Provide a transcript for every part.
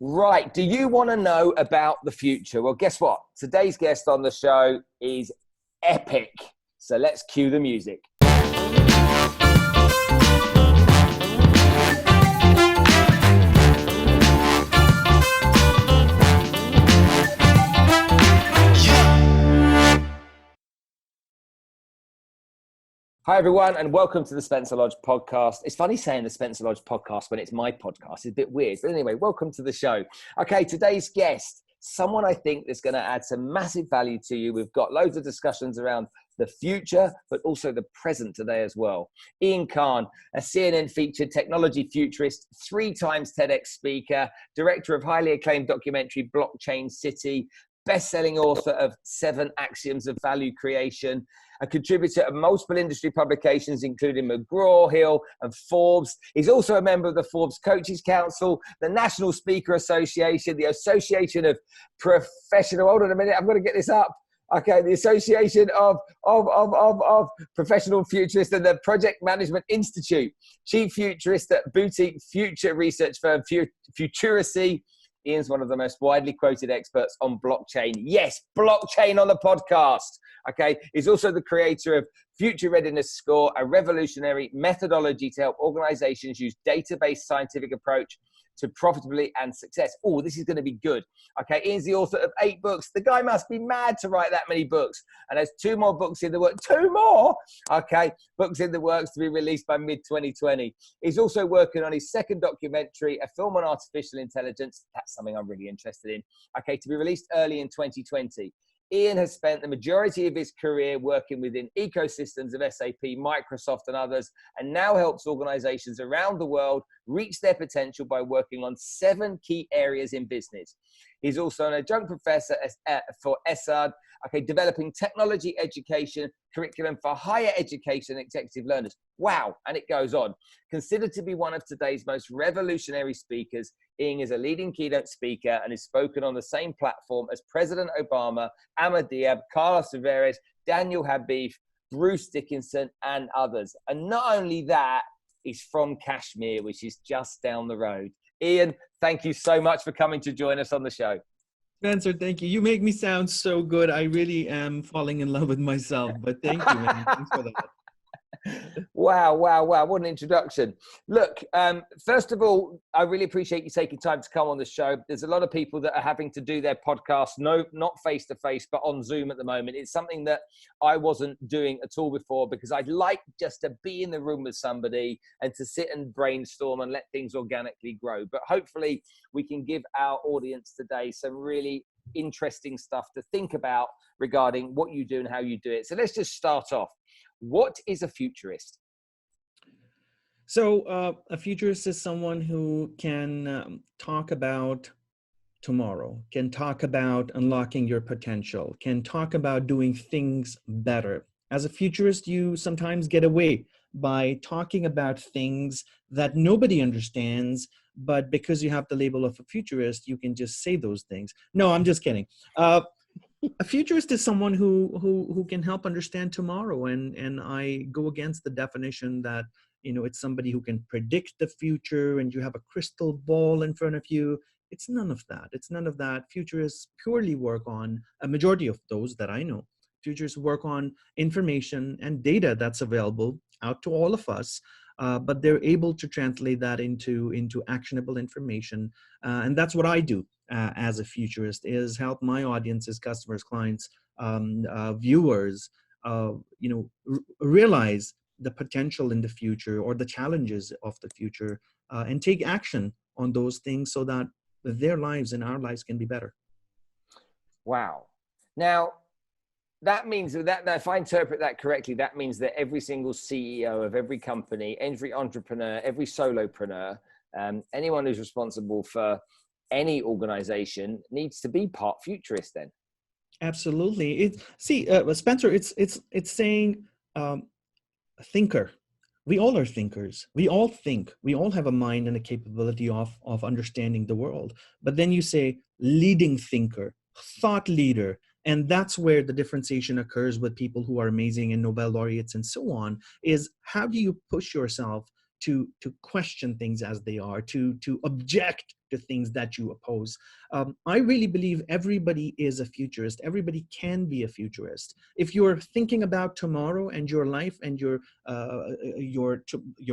Right. Do you want to know about the future? Well, guess what? Today's guest on the show is epic. So let's cue the music. Hi, everyone, and welcome to the Spencer Lodge Podcast. It's funny saying the Spencer Lodge Podcast when it's my podcast. It's a bit weird. But anyway, welcome to the show. Okay, today's guest, someone I think that's going to add some massive value to you. We've got loads of discussions around the future, but also the present today as well. Ian Khan, a CNN-featured technology futurist, 3 times TEDx speaker, director of highly acclaimed documentary Blockchain City, best-selling author of 7 Axioms of Value Creation, a contributor of multiple industry publications, including McGraw-Hill and Forbes. He's also a member of the Forbes Coaches Council, the National Speaker Association, the Association of Professional, hold on a minute, I'm going to get this up. Okay, the Association of Professional Futurists and the Project Management Institute, chief futurist at boutique future research firm Futurist. Ian's one of the most widely quoted experts on blockchain. Yes, blockchain on the podcast. Okay, he's also the creator of Future Readiness Score, a revolutionary methodology to help organizations use data-based scientific approach to profitably and success. Oh, this is going to be good. Okay, Ian's the author of 8 books. The guy must be mad to write that many books. And there's 2 more books in the works. 2 more? Okay, books in the works to be released by mid-2020. He's also working on his 2nd documentary, a film on artificial intelligence. That's something I'm really interested in. Okay, to be released early in 2020. Ian has spent the majority of his career working within ecosystems of SAP, Microsoft, and others, and now helps organizations around the world reach their potential by working on 7 key areas in business. He's also an adjunct professor for ESAD, developing technology education curriculum for higher education executive learners. Wow, and it goes on. Considered to be one of today's most revolutionary speakers, Ian is a leading keynote speaker and is spoken on the same platform as President Obama, Ahmad Diab, Carlos Tavares, Daniel Habib, Bruce Dickinson, and others. And not only that, he's from Kashmir, which is just down the road. Ian, thank you so much for coming to join us on the show. Spencer, thank you. You make me sound so good. I really am falling in love with myself, but thank you, man. Thanks for that. Wow. What an introduction. Look, first of all, I really appreciate you taking time to come on the show. There's a lot of people that are having to do their podcasts, not face-to-face, but on Zoom at the moment. It's something that I wasn't doing at all before because I'd like just to be in the room with somebody and to sit and brainstorm and let things organically grow. But hopefully we can give our audience today some really interesting stuff to think about regarding what you do and how you do it. So let's just start off. What is a futurist? So a futurist is someone who can talk about tomorrow, can talk about unlocking your potential, can talk about doing things better. As a futurist, you sometimes get away by talking about things that nobody understands, but because you have the label of a futurist, you can just say those things. No, I'm just kidding. A futurist is someone who can help understand tomorrow, and I go against the definition that it's somebody who can predict the future and you have a crystal ball in front of you. It's none of that. It's none of that. Futurists purely work on a majority of those that I know. Futurists work on information and data that's available out to all of us, but they're able to translate that into actionable information, and that's what I do. As a futurist, is help my audiences, customers, clients, viewers, realize the potential in the future or the challenges of the future, and take action on those things so that their lives and our lives can be better. Wow. Now, that means that if I interpret that correctly, that means that every single CEO of every company, every entrepreneur, every solopreneur, anyone who's responsible for any organization needs to be part futurist then. Absolutely. Spencer, it's saying thinker. We all are thinkers. We all think. We all have a mind and a capability of understanding the world. But then you say leading thinker, thought leader. And that's where the differentiation occurs with people who are amazing and Nobel laureates and so on, is how do you push yourself to question things as they are, to object to things that you oppose. I really believe everybody is a futurist. Everybody can be a futurist. If you're thinking about tomorrow and your life and your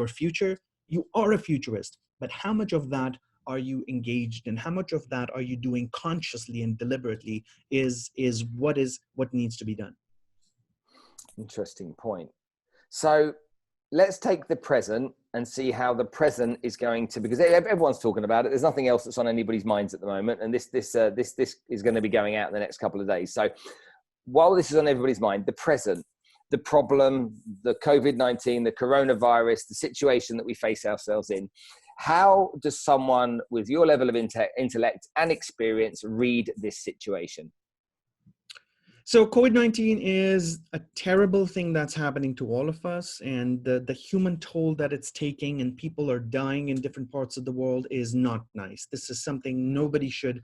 future, you are a futurist. But how much of that are you engaged in? How much of that are you doing consciously and deliberately is what needs to be done. Interesting point. So let's take the present and see how the present is going to, because everyone's talking about it. There's nothing else that's on anybody's minds at the moment. And this is going to be going out in the next couple of days. So while this is on everybody's mind, the present, the problem, the COVID-19, the coronavirus, the situation that we face ourselves in, how does someone with your level of intellect and experience read this situation? So COVID-19 is a terrible thing that's happening to all of us, and the human toll that it's taking, and people are dying in different parts of the world, is not nice. This is something nobody should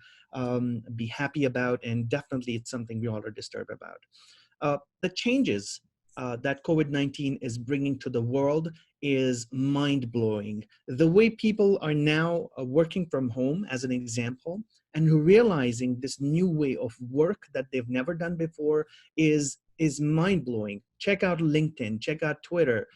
be happy about, and definitely it's something we all are disturbed about. The changes that COVID-19 is bringing to the world is mind-blowing. The way people are now working from home, as an example, and realizing this new way of work that they've never done before is mind-blowing. Check out LinkedIn, check out Twitter,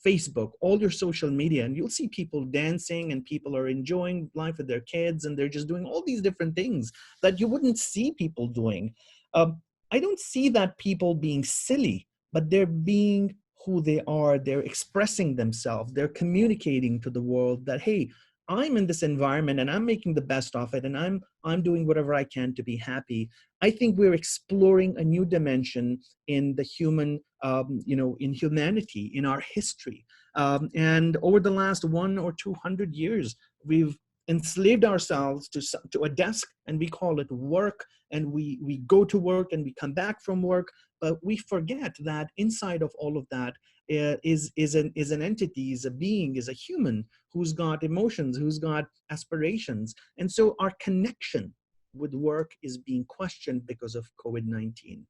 Facebook, all your social media, and you'll see people dancing, and people are enjoying life with their kids, and they're just doing all these different things that you wouldn't see people doing. I don't see that people being silly, but they're being who they are. They're expressing themselves. They're communicating to the world that, hey, I'm in this environment and I'm making the best of it, and I'm doing whatever I can to be happy. I think we're exploring a new dimension in the human, in humanity, in our history. And over the last 100 or 200 years, we've enslaved ourselves to a desk, and we call it work, and we go to work and we come back from work, but we forget that inside of all of that is an entity, is a being, is a human who's got emotions, who's got aspirations. And so our connection with work is being questioned because of COVID-19.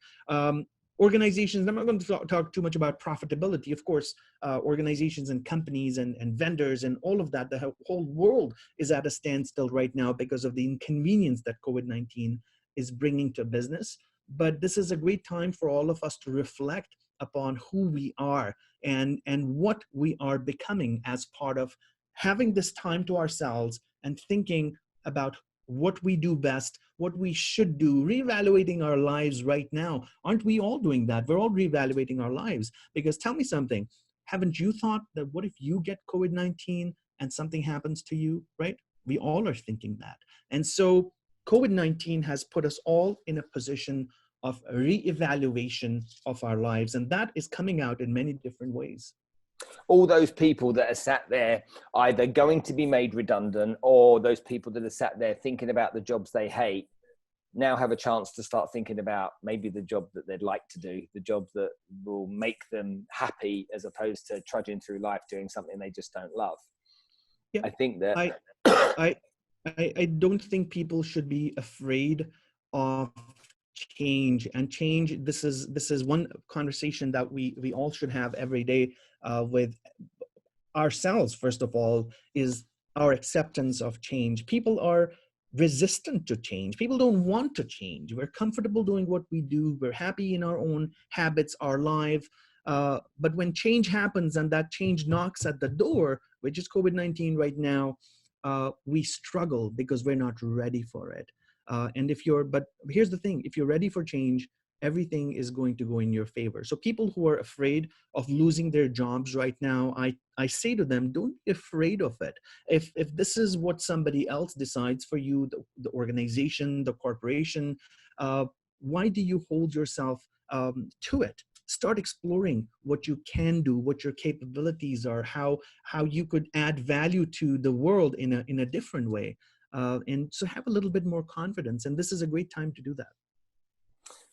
Organizations, I'm not going to talk too much about profitability. Of course, organizations and companies and vendors and all of that, the whole world is at a standstill right now because of the inconvenience that COVID-19 is bringing to business. But this is a great time for all of us to reflect upon who we are and what we are becoming as part of having this time to ourselves and thinking about what we do best, what we should do, reevaluating our lives right now. Aren't we all doing that? We're all reevaluating our lives, because tell me something, haven't you thought that what if you get COVID-19 and something happens to you, right? We all are thinking that. And so COVID-19 has put us all in a position of reevaluation of our lives, and that is coming out in many different ways. All those people that are sat there either going to be made redundant, or those people that are sat there thinking about the jobs they hate, now have a chance to start thinking about maybe the job that they'd like to do, the job that will make them happy, as opposed to trudging through life doing something they just don't love. Yeah, I think that I don't think people should be afraid of change. And change, this is one conversation that we all should have every day with ourselves. First of all, is our acceptance of change. People are resistant to change. People don't want to change. We're comfortable doing what we do. We're happy in our own habits, our life. But when change happens, and that change knocks at the door, which is COVID-19 right now, we struggle because we're not ready for it. But here's the thing, if you're ready for change, everything is going to go in your favor. So people who are afraid of losing their jobs right now, I say to them, don't be afraid of it. If this is what somebody else decides for you, the organization, the corporation, why do you hold yourself to it? Start exploring what you can do, what your capabilities are, how you could add value to the world in a different way. And so have a little bit more confidence. And this is a great time to do that.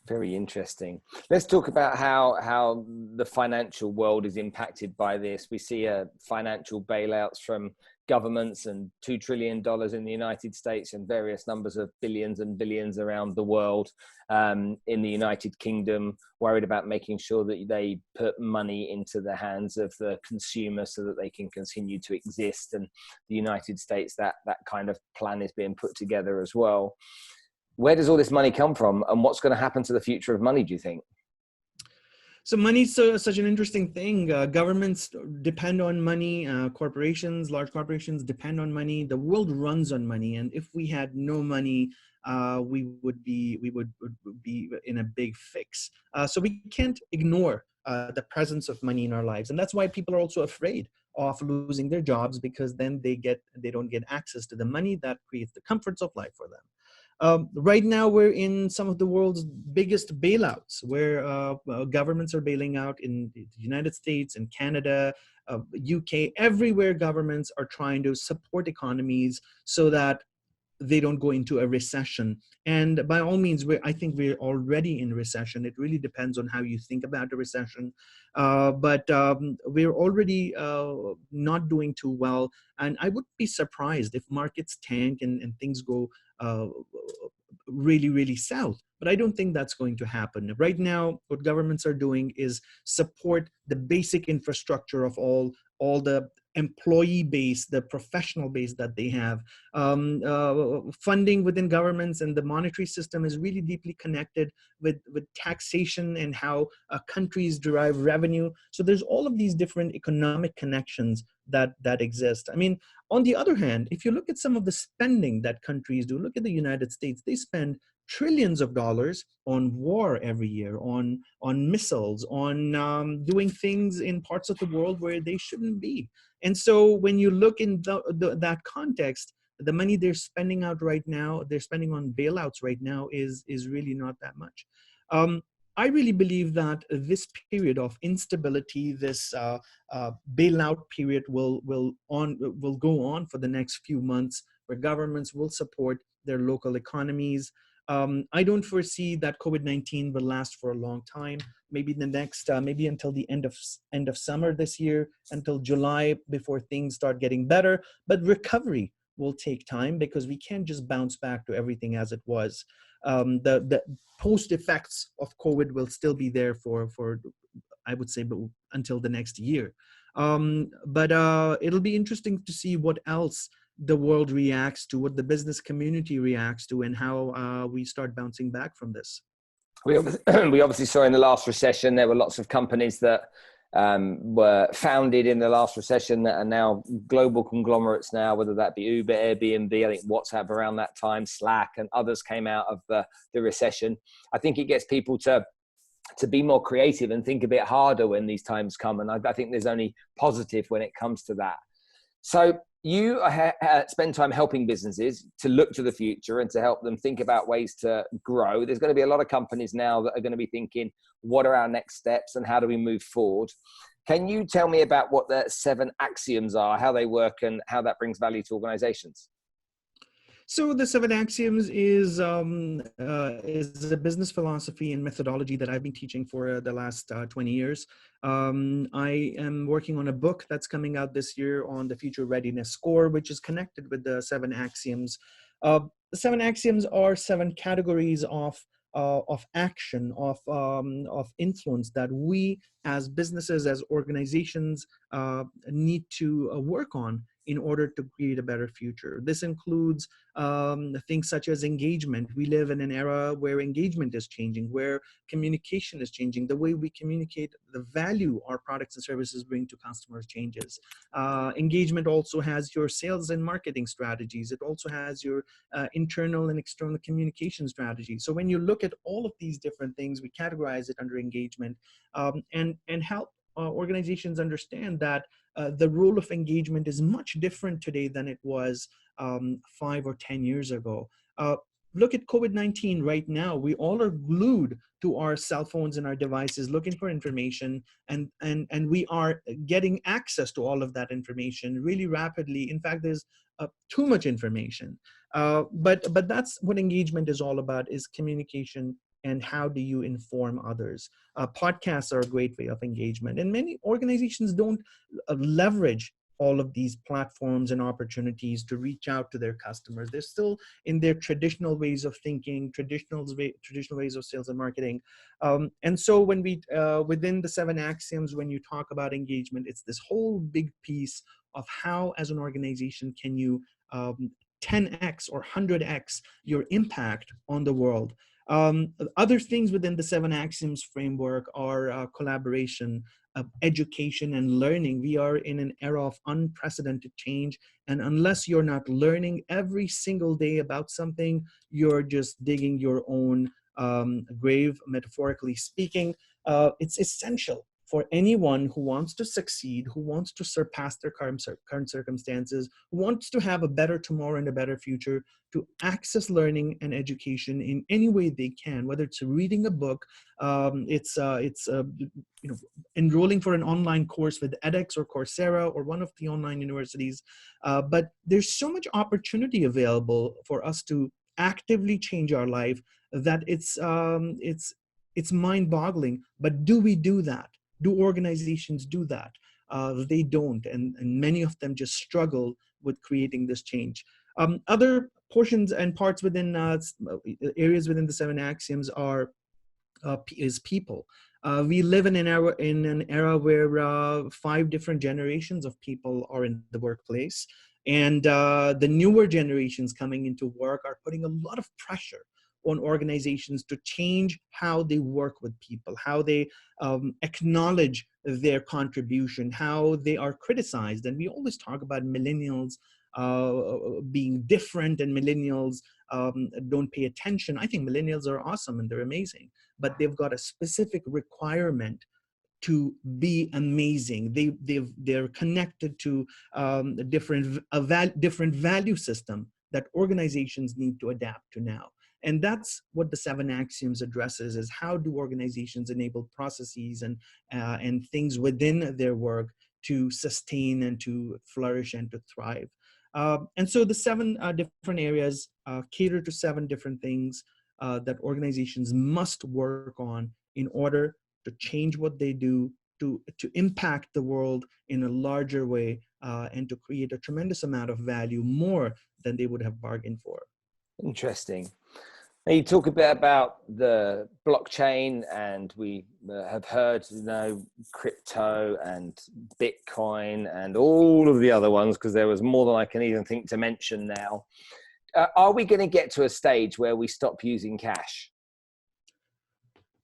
Very interesting. Let's talk about how the financial world is impacted by this. We see financial bailouts from governments and $2 trillion in the United States and various numbers of billions and billions around the world, in the United Kingdom, worried about making sure that they put money into the hands of the consumer so that they can continue to exist. And the United States, that kind of plan is being put together as well. Where does all this money come from, and what's going to happen to the future of money, do you think? So money is such an interesting thing. Governments depend on money. Corporations, large corporations depend on money. The world runs on money. And if we had no money, we would be in a big fix. So we can't ignore the presence of money in our lives. And that's why people are also afraid of losing their jobs, because then they don't get access to the money that creates the comforts of life for them. Right now, we're in some of the world's biggest bailouts, where governments are bailing out in the United States and Canada, UK, everywhere. Governments are trying to support economies so that they don't go into a recession. And by all means, I think we're already in recession. It really depends on how you think about a recession. But we're already not doing too well. And I would be surprised if markets tank and things go really, really south. But I don't think that's going to happen. Right now, what governments are doing is support the basic infrastructure of all the employee base, the professional base that they have. Funding within governments and the monetary system is really deeply connected with taxation and how countries derive revenue. So there's all of these different economic connections that exist. I mean, on the other hand, if you look at some of the spending that countries do, look at the United States, they spend trillions of dollars on war every year, on missiles, on doing things in parts of the world where they shouldn't be. And so when you look in that context, the money they're spending out right now, they're spending on bailouts right now is really not that much. I really believe that this period of instability, this bailout period will go on for the next few months, where governments will support their local economies. I don't foresee that COVID-19 will last for a long time. Maybe the next, maybe until the end of summer this year, until July, before things start getting better. But recovery will take time, because we can't just bounce back to everything as it was. The post effects of COVID will still be there for I would say, until the next year. But it'll be interesting to see what else the world reacts to, what the business community reacts to, and how we start bouncing back from this. We obviously saw in the last recession, there were lots of companies that were founded in the last recession that are now global conglomerates now, whether that be Uber, Airbnb, I think WhatsApp around that time, Slack, and others came out of the recession. I think it gets people to be more creative and think a bit harder when these times come. And I think there's only positive when it comes to that. So you spend time helping businesses to look to the future and to help them think about ways to grow. There's going to be a lot of companies now that are going to be thinking, what are our next steps and how do we move forward? Can you tell me about what the 7 axioms are, how they work, and how that brings value to organizations? So the 7 axioms is a business philosophy and methodology that I've been teaching for the last 20 years. I am working on a book that's coming out this year on the Future Readiness Score, which is connected with the 7 axioms. The 7 axioms are 7 categories of action, of influence that we as businesses, as organizations need to work on in order to create a better future. This includes things such as engagement. We live in an era where engagement is changing, where communication is changing. The way we communicate the value our products and services bring to customers changes. Engagement also has your sales and marketing strategies. It also has your internal and external communication strategies. So when you look at all of these different things, we categorize it under engagement, and help organizations understand that the role of engagement is much different today than it was 5 or 10 years ago. Look at COVID-19 right now. We all are glued to our cell phones and our devices looking for information, and we are getting access to all of that information really rapidly. In fact, there's too much information. But that's what engagement is all about, is communication. And how do you inform others? Podcasts are a great way of engagement. And many organizations don't leverage all of these platforms and opportunities to reach out to their customers. They're still in their traditional ways of thinking, traditional ways of sales and marketing. And so when we, within the 7 axioms, when you talk about engagement, it's this whole big piece of how, as an organization, can you 10x or 100x your impact on the world. Other things within the 7 axioms framework are collaboration, education, and learning. We are in an era of unprecedented change, and unless you're not learning every single day about something, you're just digging your own grave, metaphorically speaking. It's essential for anyone who wants to succeed, who wants to surpass their current circumstances, who wants to have a better tomorrow and a better future, to access learning and education in any way they can, whether it's reading a book, it's enrolling for an online course with edX or Coursera or one of the online universities. But there's so much opportunity available for us to actively change our life that it's mind-boggling. But do we do that? Do organizations do that? They don't, and many of them just struggle with creating this change. Other portions and parts within areas within the 7 axioms is people. We live in an era where 5 different generations of people are in the workplace, and the newer generations coming into work are putting a lot of pressure on organizations to change how they work with people, how they acknowledge their contribution, how they are criticized. And we always talk about millennials being different, and millennials don't pay attention. I think millennials are awesome and they're amazing, but they've got a specific requirement to be amazing. They're connected to a different value system that organizations need to adapt to now. And that's what the 7 axioms addresses, is how do organizations enable processes and things within their work to sustain and to flourish and to thrive. And so the 7 different areas cater to 7 different things that organizations must work on in order to change what they do, to impact the world in a larger way, and to create a tremendous amount of value, more than they would have bargained for. Interesting. Now you talk a bit about the blockchain, and we have heard, crypto and Bitcoin and all of the other ones, because there was more than I can even think to mention now. Are we going to get to a stage where we stop using cash?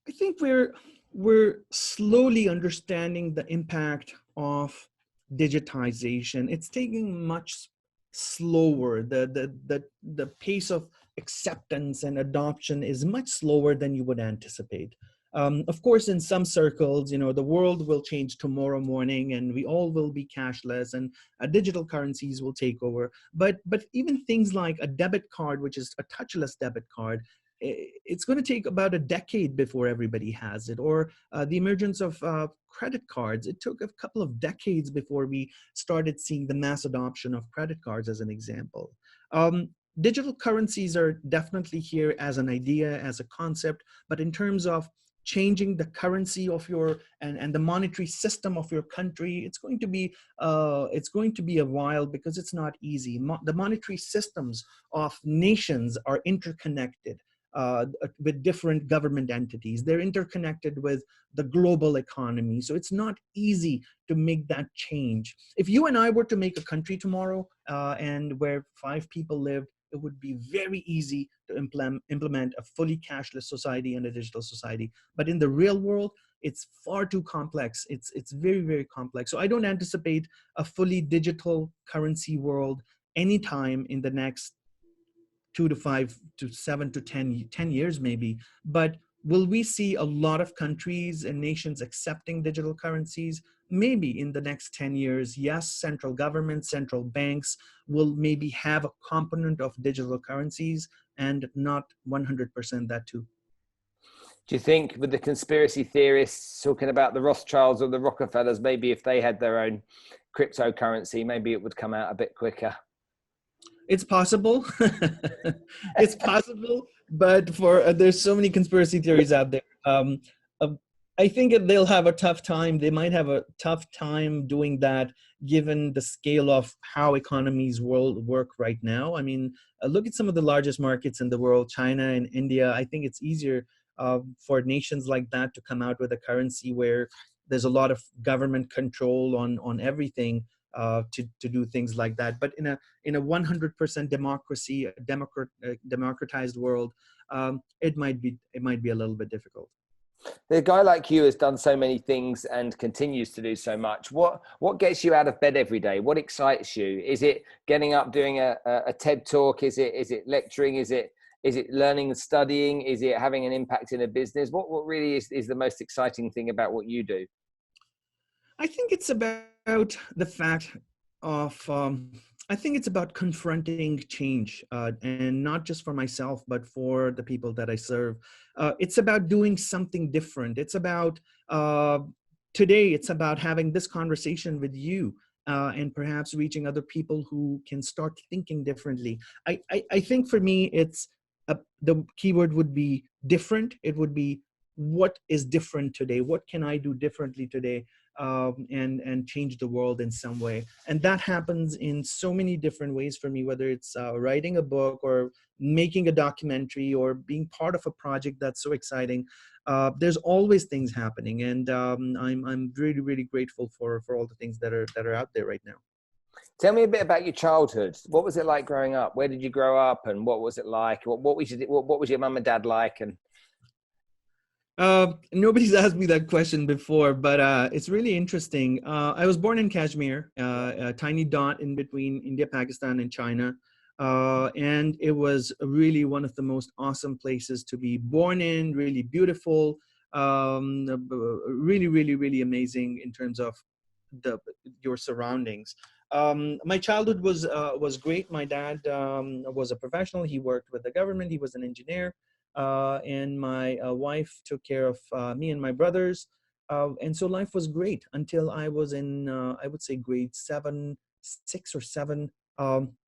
I think we're slowly understanding the impact of digitization. It's taking much slower. The pace of acceptance and adoption is much slower than you would anticipate. Of course, in some circles, the world will change tomorrow morning and we all will be cashless, and digital currencies will take over. But even things like a debit card, which is a touchless debit card, it's going to take about a decade before everybody has it. Or the emergence of credit cards. It took a couple of decades before we started seeing the mass adoption of credit cards, as an example. Digital currencies are definitely here as an idea, as a concept, but in terms of changing the currency of your and the monetary system of your country, it's going to be a while, because it's not easy. The monetary systems of nations are interconnected with different government entities. They're interconnected with the global economy. So it's not easy to make that change. If you and I were to make a country tomorrow and where 5 people lived, it would be very easy to implement a fully cashless society and a digital society. But in the real world, it's far too complex. It's very, very complex. So I don't anticipate a fully digital currency world anytime in the next 2 to 5 to 7 to 10 years maybe. But will we see a lot of countries and nations accepting digital currencies? Maybe in the next 10 years, yes, central governments, central banks will maybe have a component of digital currencies, and not 100% that too. Do you think, with the conspiracy theorists talking about the Rothschilds or the Rockefellers, maybe if they had their own cryptocurrency, maybe it would come out a bit quicker? It's possible. It's possible, but there's so many conspiracy theories out there. I think they'll have a tough time. They might have a tough time doing that, given the scale of how economies work right now. I mean, look at some of the largest markets in the world, China and India. I think it's easier for nations like that to come out with a currency where there's a lot of government control on everything to do things like that. But in a 100% democracy, democratized world, it might be a little bit difficult. The guy like you has done so many things and continues to do so much. What gets you out of bed every day? What excites you? Is it getting up, doing a TED talk? Is it lecturing? Is it learning and studying? Is it having an impact in a business? What really is the most exciting thing about what you do? I think it's about the fact of, I think it's about confronting change, and not just for myself, but for the people that I serve. It's about doing something different. It's about, today, it's about having this conversation with you, and perhaps reaching other people who can start thinking differently. I think for me, it's the keyword would be different. It would be, what is different today? What can I do differently today? And change the world in some way. And that happens in so many different ways for me, whether it's writing a book or making a documentary or being part of a project that's so exciting. There's always things happening, and I'm really, really grateful for all the things that are out there right now. Tell me a bit about your childhood. What was it like growing up? Where did you grow up, and what was it like? What was your mum and dad like? And nobody's asked me that question before, but it's really interesting. I was born in Kashmir, a tiny dot in between India, Pakistan, and China. And it was really one of the most awesome places to be born in, really beautiful, really, really, really amazing in terms of your surroundings. My childhood was great. My dad was a professional. He worked with the government. He was an engineer. And my wife took care of me and my brothers. And so life was great until I was in, I would say, grade 6 or 7,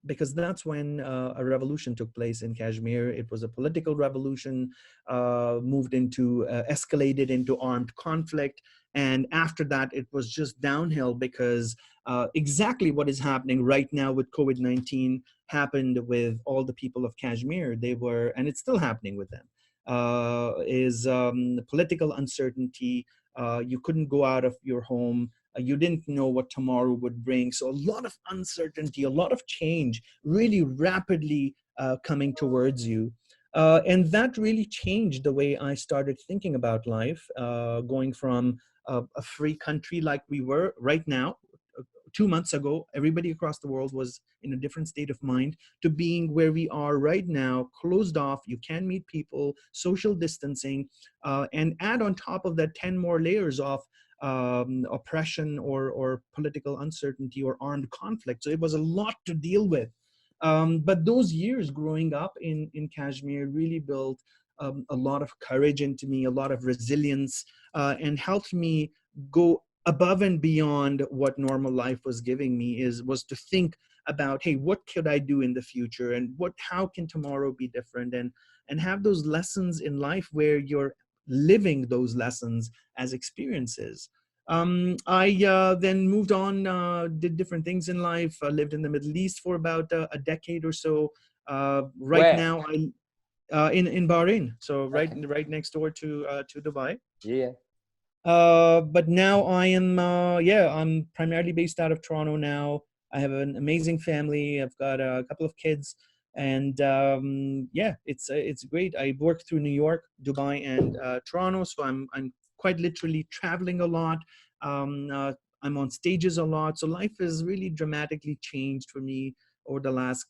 because that's when a revolution took place in Kashmir. It was a political revolution, escalated into armed conflict. And after that, it was just downhill, because exactly what is happening right now with COVID-19 happened with all the people of Kashmir. And it's still happening with them, political uncertainty. You couldn't go out of your home. You didn't know what tomorrow would bring. So a lot of uncertainty, a lot of change, really rapidly coming towards you. And that really changed the way I started thinking about life, going from a free country like we were right now. 2 months ago, everybody across the world was in a different state of mind, to being where we are right now, closed off. You can't meet people, social distancing, and add on top of that 10 more layers of oppression or political uncertainty or armed conflict. So it was a lot to deal with. But those years growing up in Kashmir really built a lot of courage into me, a lot of resilience, and helped me go above and beyond what normal life was giving me. Was to think about, hey, what could I do in the future, and how can tomorrow be different, and have those lessons in life where you're living those lessons as experiences. I then moved on, did different things in life. I lived in the Middle East for about a decade or so. Right where? now, in Bahrain, so right Okay. right next door to Dubai. Yeah. But now I'm primarily based out of Toronto now. I have an amazing family. I've got a couple of kids, and it's great. I work through New York, Dubai, and Toronto, so I'm quite literally traveling a lot. I'm on stages a lot, so life has really dramatically changed for me over the last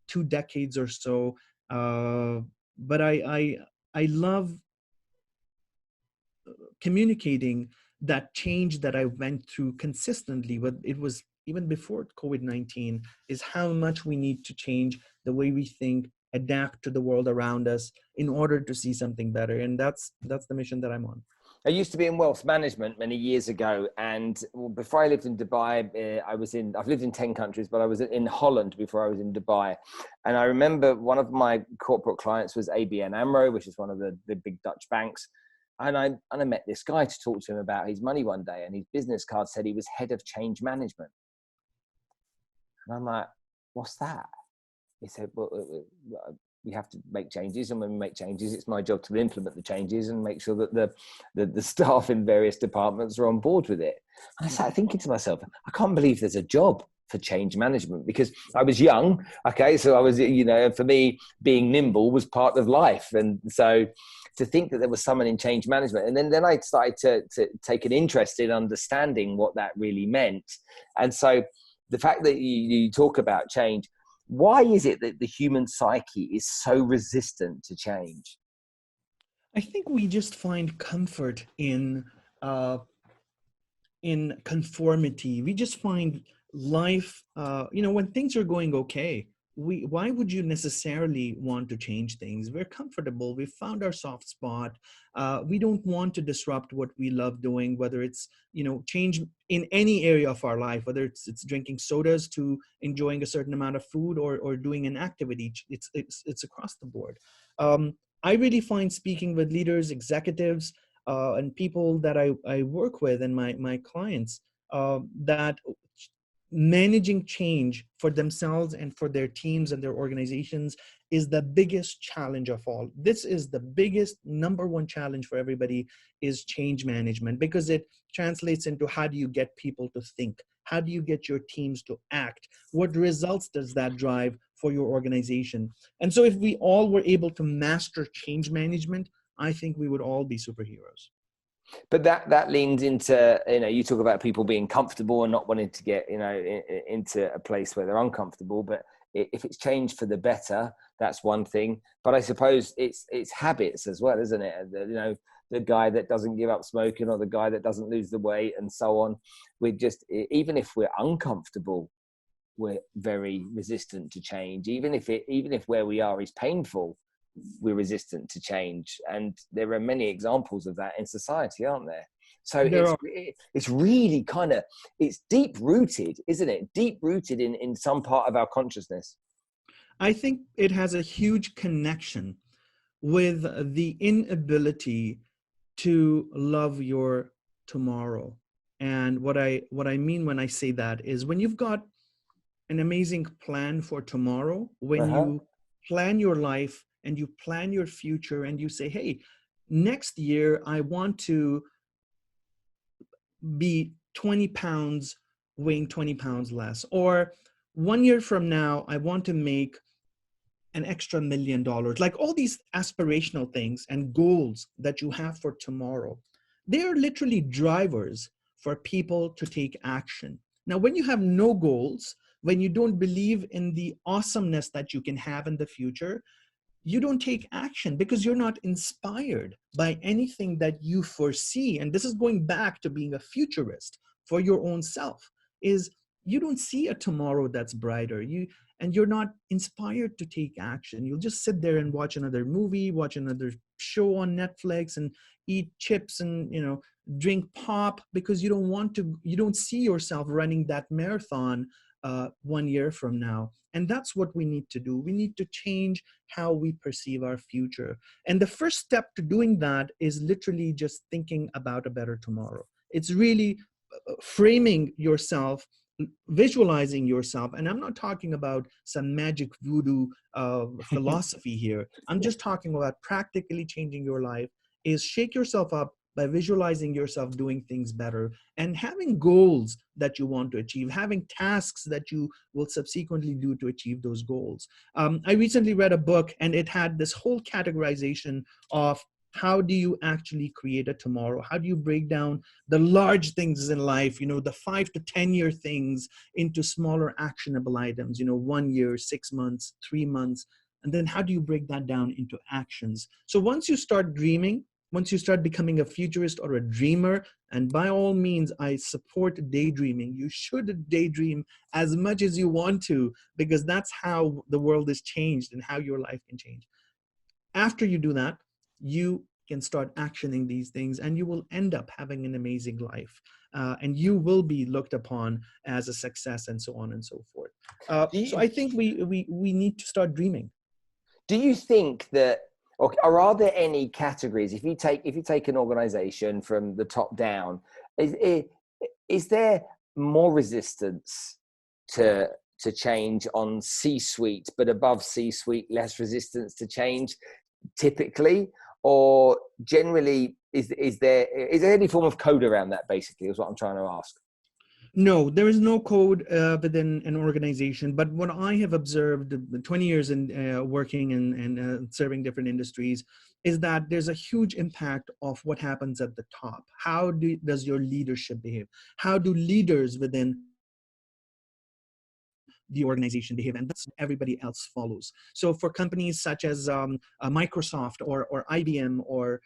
2 decades or so. But I love communicating that change that I went through consistently, but it was even before COVID-19, is how much we need to change the way we think, adapt to the world around us in order to see something better. And that's the mission that I'm on. I used to be in wealth management many years ago, and before I lived in Dubai, I've lived in 10 countries, but I was in Holland before I was in Dubai. And I remember one of my corporate clients was ABN AMRO, which is one of the big Dutch banks. And I met this guy to talk to him about his money one day, and his business card said he was head of change management. And I'm like, what's that? He said, well, we have to make changes, and when we make changes, it's my job to implement the changes and make sure that the staff in various departments are on board with it. And I started thinking to myself, I can't believe there's a job for change management, because I was young. Okay. So I was, for me, being nimble was part of life. And so to think that there was someone in change management, and then I started to take an interest in understanding what that really meant. And so the fact that you talk about change, why is it that the human psyche is so resistant to change? I think we just find comfort in conformity. We just find life, when things are going okay, why would you necessarily want to change things? We're comfortable. We found our soft spot. We don't want to disrupt what we love doing, whether it's, change in any area of our life, whether it's drinking sodas to enjoying a certain amount of food, or doing an activity. It's across the board. I really find speaking with leaders, executives, and people that I work with, and my clients, that managing change for themselves and for their teams and their organizations is the biggest challenge of all. This is the biggest number one challenge for everybody, is change management, because it translates into, how do you get people to think? How do you get your teams to act? What results does that drive for your organization? And so if we all were able to master change management, I think we would all be superheroes. But that leans into, you talk about people being comfortable and not wanting to get, into a place where they're uncomfortable. But if it's changed for the better, that's one thing. But I suppose it's habits as well, isn't it? The guy that doesn't give up smoking, or the guy that doesn't lose the weight, and so on. We're just, even if we're uncomfortable, we're very resistant to change. Even if where we are is painful, we're resistant to change. And there are many examples of that in society, aren't there? So it's really it's deep rooted, isn't it? Deep rooted in some part of our consciousness. I think it has a huge connection with the inability to love your tomorrow. And what I mean when I say that is, when you've got an amazing plan for tomorrow, when you plan your life and you plan your future, and you say, hey, next year I want to be 20 pounds, weighing 20 pounds less. Or 1 year from now, I want to make an extra $1 million. Like all these aspirational things and goals that you have for tomorrow, they are literally drivers for people to take action. Now, when you have no goals, when you don't believe in the awesomeness that you can have in the future, you don't take action, because you're not inspired by anything that you foresee. And this is going back to being a futurist for your own self, is you don't see a tomorrow that's brighter. And you're not inspired to take action. You'll just sit there and watch another movie, watch another show on Netflix, and eat chips and, drink pop, because you don't see yourself running that marathon 1 year from now. And that's what we need to do. We need to change how we perceive our future. And the first step to doing that is literally just thinking about a better tomorrow. It's really framing yourself, visualizing yourself. And I'm not talking about some magic voodoo philosophy here. I'm just talking about practically changing your life. Is shake yourself up by visualizing yourself doing things better, and having goals that you want to achieve, having tasks that you will subsequently do to achieve those goals. I recently read a book, and it had this whole categorization of, how do you actually create a tomorrow? How do you break down the large things in life, the 5 to 10 year things, into smaller actionable items, 1 year, 6 months, 3 months. And then how do you break that down into actions? So once you start dreaming, once you start becoming a futurist or a dreamer, and by all means, I support daydreaming. You should daydream as much as you want to, because that's how the world is changed and how your life can change. After you do that, you can start actioning these things, and you will end up having an amazing life. And you will be looked upon as a success, and so on and so forth. So I think we need to start dreaming. Do you think that, or are there any categories, if you take an organization from the top down, is there more resistance to to change on C-suite, but above C-suite, less resistance to change typically? Or generally, is there any form of code around that, basically, is what I'm trying to ask? No, there is no code within an organization. But what I have observed 20 years in working and serving different industries is that there's a huge impact of what happens at the top. How does your leadership behave? How do leaders within the organization behave, and that's everybody else follows. So for companies such as Microsoft or IBM or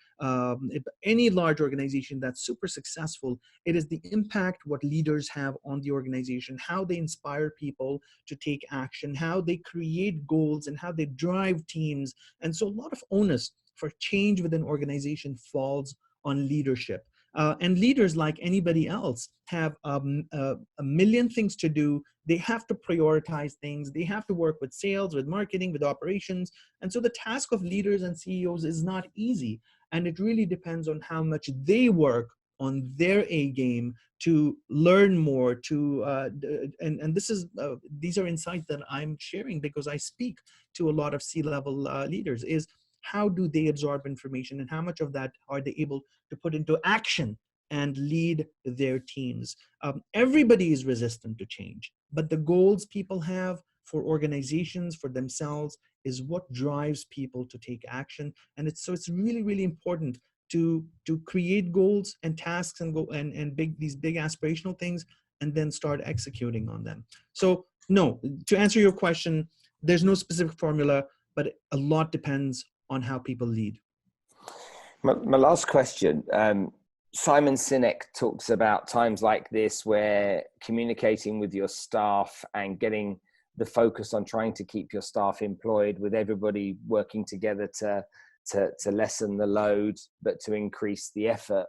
any large organization that's super successful, it is the impact what leaders have on the organization, how they inspire people to take action, how they create goals, and how they drive teams. And so a lot of onus for change within organization falls on leadership. And leaders, like anybody else, have a million things to do. They have to prioritize things. They have to work with sales, with marketing, with operations. And so the task of leaders and CEOs is not easy. And it really depends on how much they work on their A game to learn more, and this is these are insights that I'm sharing because I speak to a lot of C-level leaders, is how do they absorb information and how much of that are they able to put into action and lead their teams. Everybody is resistant to change, but the goals people have for organizations, for themselves, is what drives people to take action. And it's really, really important to create goals and tasks and these big aspirational things, and then start executing on them. So no, to answer your question, there's no specific formula, but a lot depends on how people lead. My last question, Simon Sinek talks about times like this where communicating with your staff and getting the focus on trying to keep your staff employed, with everybody working together to lessen the load, but to increase the effort,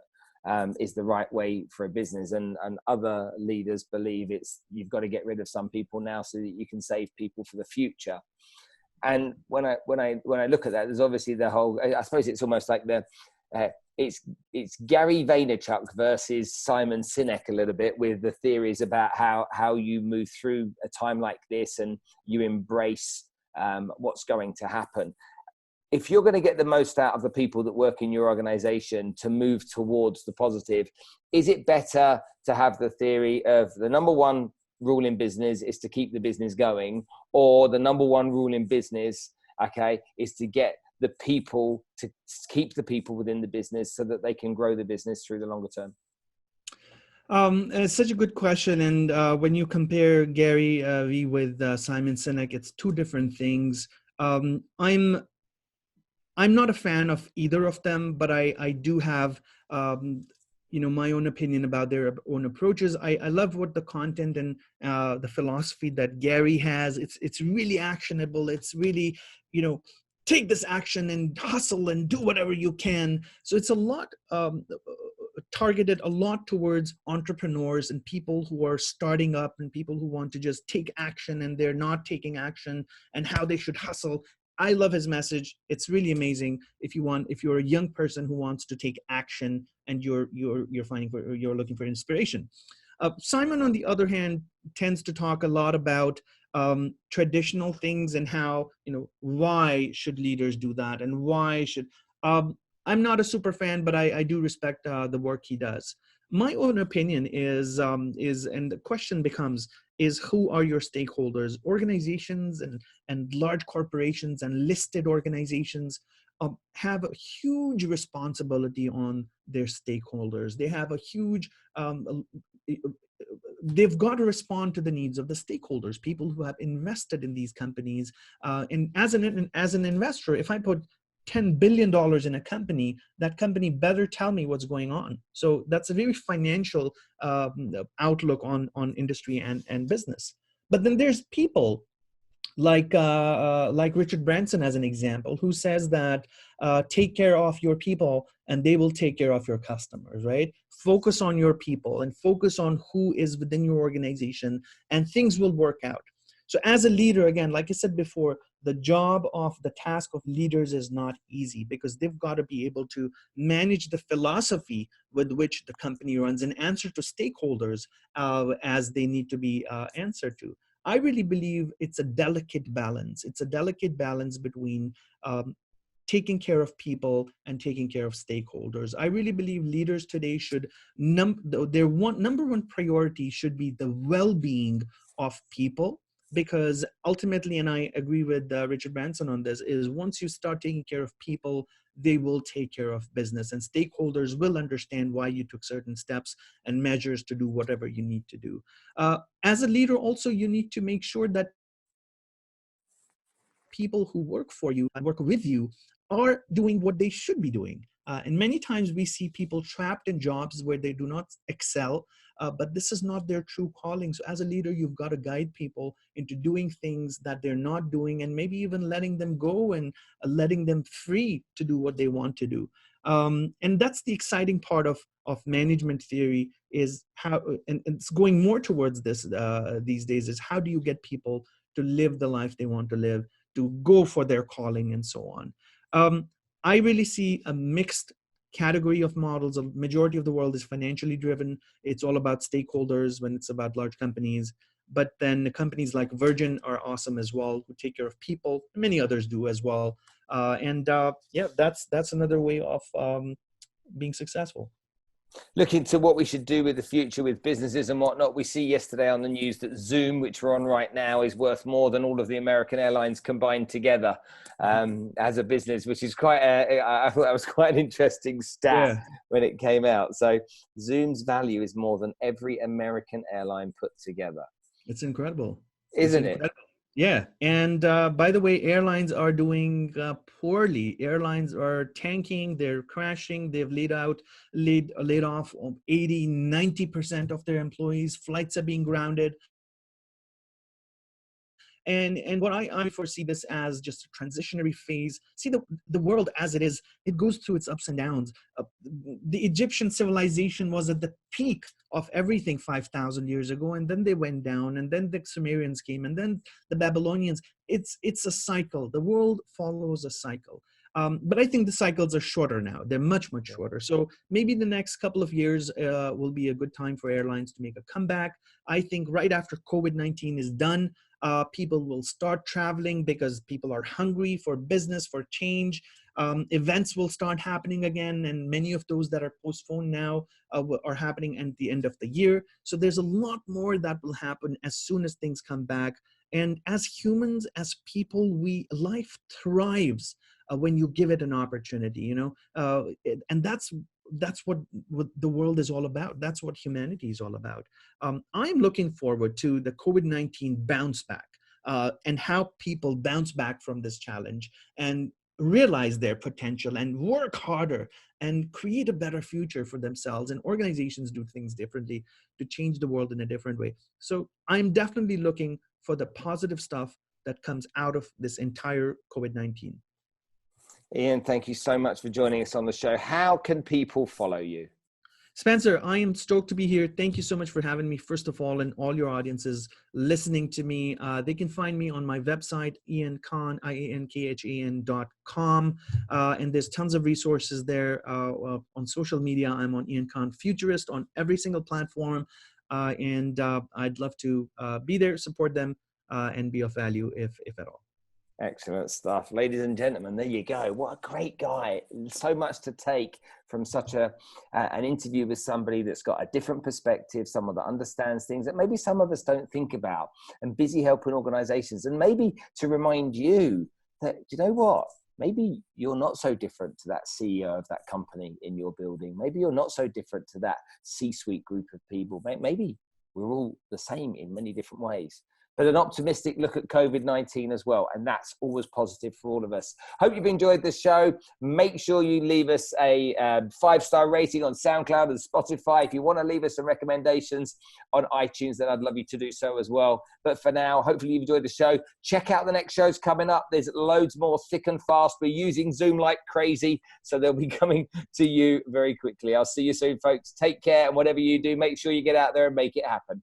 is the right way for a business. And other leaders believe you've got to get rid of some people now so that you can save people for the future. And when I look at that, there's obviously the whole, I suppose it's almost like it's Gary Vaynerchuk versus Simon Sinek a little bit, with the theories about how you move through a time like this and you embrace what's going to happen. If you're going to get the most out of the people that work in your organization to move towards the positive, is it better to have the theory of the number one rule in business is to keep the business going, or the number one rule in business, okay, is to get the people, to keep the people within the business so that they can grow the business through the longer term? It's such a good question. And when you compare Gary Vee with Simon Sinek, it's two different things. I'm not a fan of either of them, but I do have my own opinion about their own approaches. I love what the content and the philosophy that Gary has. It's really actionable. It's really, take this action and hustle and do whatever you can. So it's a lot targeted a lot towards entrepreneurs and people who are starting up and people who want to just take action and they're not taking action, and how they should hustle. I love his message. It's really amazing. If you're a young person who wants to take action and you're looking for inspiration. Simon, on the other hand, tends to talk a lot about traditional things and how, why should leaders do that, and why should. I'm not a super fan, but I do respect the work he does. My own opinion is, and the question becomes, is who are your stakeholders? Organizations and large corporations and listed organizations have a huge responsibility on their stakeholders. They have a huge, they've got to respond to the needs of the stakeholders, people who have invested in these companies. And as an investor, if I put $10 billion in a company, that company better tell me what's going on. So that's a very financial outlook on industry and business. But then there's people like Richard Branson as an example, who says that take care of your people and they will take care of your customers, right? Focus on your people and focus on who is within your organization, and things will work out. So as a leader, again, like I said before, the task of leaders is not easy, because they've got to be able to manage the philosophy with which the company runs and answer to stakeholders as they need to be answered to. I really believe it's a delicate balance. It's a delicate balance between taking care of people and taking care of stakeholders. I really believe leaders today should, their number one priority should be the well-being of people, because ultimately, and I agree with Richard Branson on this, is once you start taking care of people, they will take care of business, and stakeholders will understand why you took certain steps and measures to do whatever you need to do. As a leader, also, you need to make sure that people who work for you and work with you are doing what they should be doing. And many times we see people trapped in jobs where they do not excel, but this is not their true calling. So as a leader, you've got to guide people into doing things that they're not doing, and maybe even letting them go and letting them free to do what they want to do. And that's the exciting part of management theory, is how, and it's going more towards this these days, is how do you get people to live the life they want to live, to go for their calling, and so on. I really see a mixed category of models. A majority of the world is financially driven. It's all about stakeholders when it's about large companies. But then the companies like Virgin are awesome as well, who take care of people. Many others do as well. Yeah, that's another way of being successful. Looking to what we should do with the future with businesses and whatnot. We see yesterday on the news that Zoom, which we're on right now, is worth more than all of the American airlines combined together as a business, which is quite I thought that was quite an interesting stat when it came out. So Zoom's value is more than every American airline put together. It's incredible. Isn't it? Yeah. And by the way, airlines are doing poorly. Airlines are tanking. They're crashing. They've laid off 80, 90% of their employees. Flights are being grounded. And what I foresee this as just a transitionary phase. See, the world as it is, it goes through its ups and downs. The Egyptian civilization was at the peak of everything 5,000 years ago, and then they went down, and then the Sumerians came, and then the Babylonians. It's a cycle. The world follows a cycle. But I think the cycles are shorter now. They're much, much shorter. So maybe the next couple of years will be a good time for airlines to make a comeback. I think right after COVID-19 is done, people will start traveling because people are hungry for business, for change. Events will start happening again, and many of those that are postponed now are happening at the end of the year. So there's a lot more that will happen as soon as things come back. And as humans, as people, life thrives when you give it an opportunity, and that's what the world is all about. That's what humanity is all about. I'm looking forward to the COVID-19 bounce back and how people bounce back from this challenge and realize their potential and work harder and create a better future for themselves, and organizations do things differently to change the world in a different way. So I'm definitely looking for the positive stuff that comes out of this entire COVID-19. Ian, thank you so much for joining us on the show. How can people follow you? Spencer, I am stoked to be here. Thank you so much for having me, first of all, and all your audiences listening to me. They can find me on my website, iankhan, iankhan.com. And there's tons of resources there. On social media, I'm on Ian Khan Futurist on every single platform. And I'd love to be there, support them, and be of value if at all. Excellent stuff. Ladies and gentlemen, there you go. What a great guy. So much to take from such an interview with somebody that's got a different perspective, someone that understands things that maybe some of us don't think about, and busy helping organizations. And maybe to remind you that, you know what? Maybe you're not so different to that CEO of that company in your building. Maybe you're not so different to that C-suite group of people. Maybe we're all the same in many different ways. But an optimistic look at COVID-19 as well. And that's always positive for all of us. Hope you've enjoyed this show. Make sure you leave us a 5-star rating on SoundCloud and Spotify. If you want to leave us some recommendations on iTunes, then I'd love you to do so as well. But for now, hopefully you've enjoyed the show. Check out the next shows coming up. There's loads more thick and fast. We're using Zoom like crazy, so they'll be coming to you very quickly. I'll see you soon, folks. Take care, and whatever you do, make sure you get out there and make it happen.